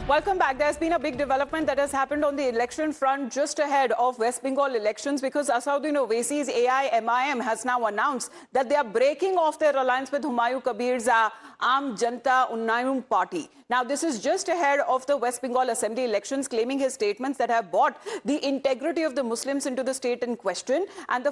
Welcome back. There's been a big development that has happened on the election front just ahead of West Bengal elections because Asaduddin Owaisi's AIMIM has now announced that they are breaking off their alliance with Humayun Kabir's Aam Janata Unnayan Party. Now, this is just ahead of the West Bengal Assembly elections, claiming his statements that have brought the integrity of the Muslims into the state in question. And the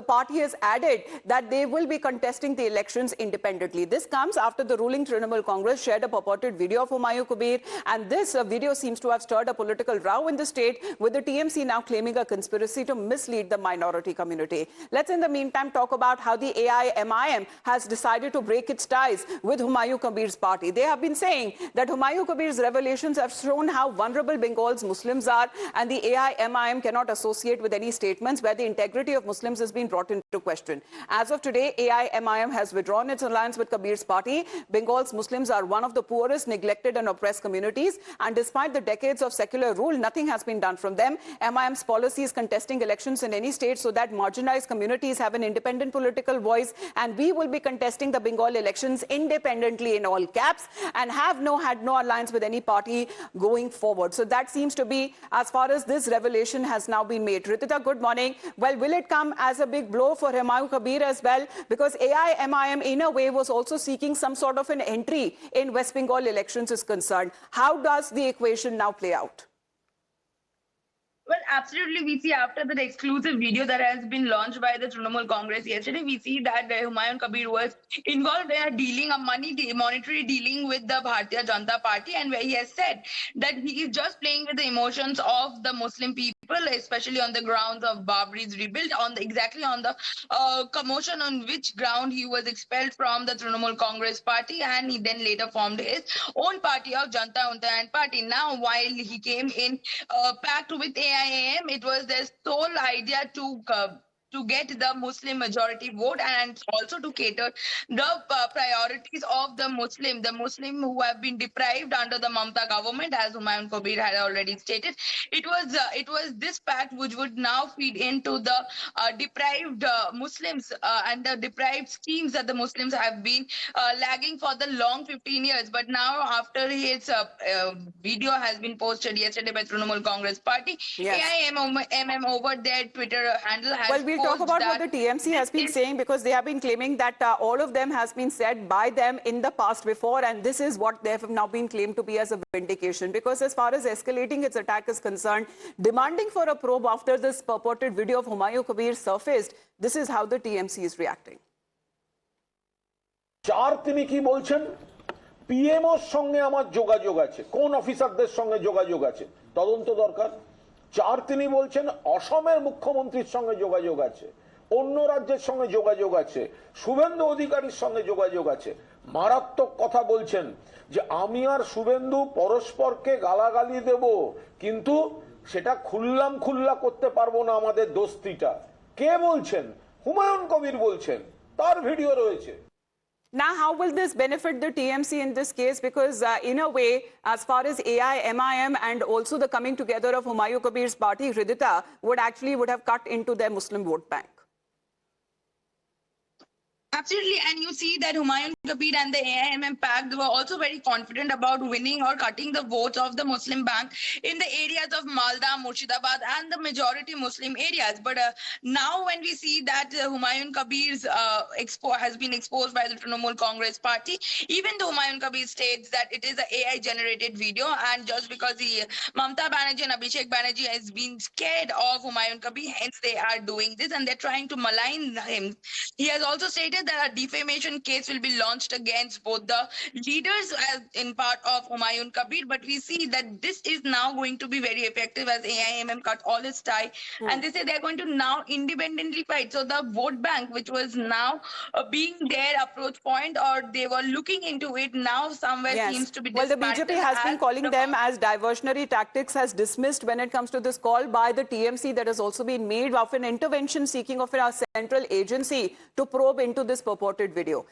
party has added that they will be contesting the elections independently. This comes after the ruling Trinamool Congress shared a purported video of Humayun Kabir. And this video seems to have stirred a political row in the state, with the TMC now claiming a conspiracy to mislead the minority community. Let's, in the meantime, talk about how the AIMIM has decided to break its ties with Humayun Kabir's party. They have been saying that Humayun Kabir's revelations have shown how vulnerable Bengal's Muslims are, and the AIMIM cannot associate with any statements where the integrity of Muslims has been brought into question. As of today, AIMIM has withdrawn its alliance with Kabir's party. Bengal's Muslims are one of the poorest, neglected and oppressed communities, and despite the decades of secular rule, nothing has been done from them. MIM's policy is contesting elections in any state so that marginalized communities have an independent political voice, and we will be contesting the Bengal elections independently in all caps and have had no alliance with any party going forward. So that seems to be as far as this revelation has now been made. Ritita, good morning. Well, will it come as a big blow for Humayun Kabir as well? Because AIMIM in a way was also seeking some sort of an entry in West Bengal elections is concerned. How does the equation now play out? Well, absolutely. We see after the exclusive video that has been launched by the Trinamool Congress yesterday, we see that Humayun Kabir was involved in monetary dealing with the Bharatiya Janata Party, and where he has said that he is just playing with the emotions of the Muslim people, especially on the grounds of Babri's rebuild, exactly on the commotion on which ground he was expelled from the Trinamool Congress Party, and he then later formed his own party of Janata Unnayan Party. Now, while he came in pact with AIM, it was their sole idea to get the Muslim majority vote and also to cater the priorities of the Muslim who have been deprived under the Mamata government, as Humayun Kabir had already stated. It was this pact which would now feed into the deprived Muslims and the deprived schemes that the Muslims have been lagging for the long 15 years. But now, after his video has been posted yesterday by Trinamool Congress Party, yes, AIMIM over their Twitter handle has talk about what the TMC has been saying, because they have been claiming that all of them has been said by them in the past before, and this is what they have now been claimed to be as a vindication. Because as far as escalating its attack is concerned, demanding for a probe after this purported video of Humayun Kabir surfaced, this is how the TMC is reacting. তিনি কি বলছেন, পিএমওর সঙ্গে আমার যোগাযোগ আছে, কোন অফিসারদের সঙ্গে যোগাযোগ আছে তদন্ত দরকার। তিনি বলছেন অসমের মুখ্যমন্ত্রীর সঙ্গে যোগাযোগ আছে, অন্য রাজ্যের সঙ্গে যোগাযোগ আছে, শুভেন্দু অধিকারীর সঙ্গে যোগাযোগ আছে। মারাত্মক কথা বলছেন যে আমি আর শুভেন্দু পরস্পরকে গালাগালি দেব, কিন্তু সেটা খুল্লা করতে পারবো না আমাদের দোস্তিটা। কে বলছেন? হুমায়ুন কবির বলছেন, তার ভিডিও রয়েছে। Now, how will this benefit the TMC in this case? Because in a way, as far as AIMIM and also the coming together of Humayun Kabir's party, Ridhita, would have cut into their Muslim vote bank. Absolutely, and you see that Humayun Kabir and the AIMIM pact were also very confident about winning or cutting the votes of the Muslim bank in the areas of Malda, Murshidabad and the majority Muslim areas. But now when we see that Humayun Kabir's has been exposed by the Trinamool Congress Party, even though Humayun Kabir states that it is an AI generated video, and just because Mamata Banerjee and Abhishek Banerjee has been scared of Humayun Kabir, hence they are doing this and they're trying to malign him. He has also stated that a defamation case will be launched against both the leaders in part of Humayun Kabir, but we see that this is now going to be very effective as AIMIM cut all its tie, and they say they're going to now independently fight. So the vote bank, which was now being their approach point, or they were looking into it, now somewhere seems to be well, the BJP has been calling them as diversionary tactics, has dismissed when it comes to this call by the TMC that has also been made of an intervention seeking of a central agency to probe into this purported video.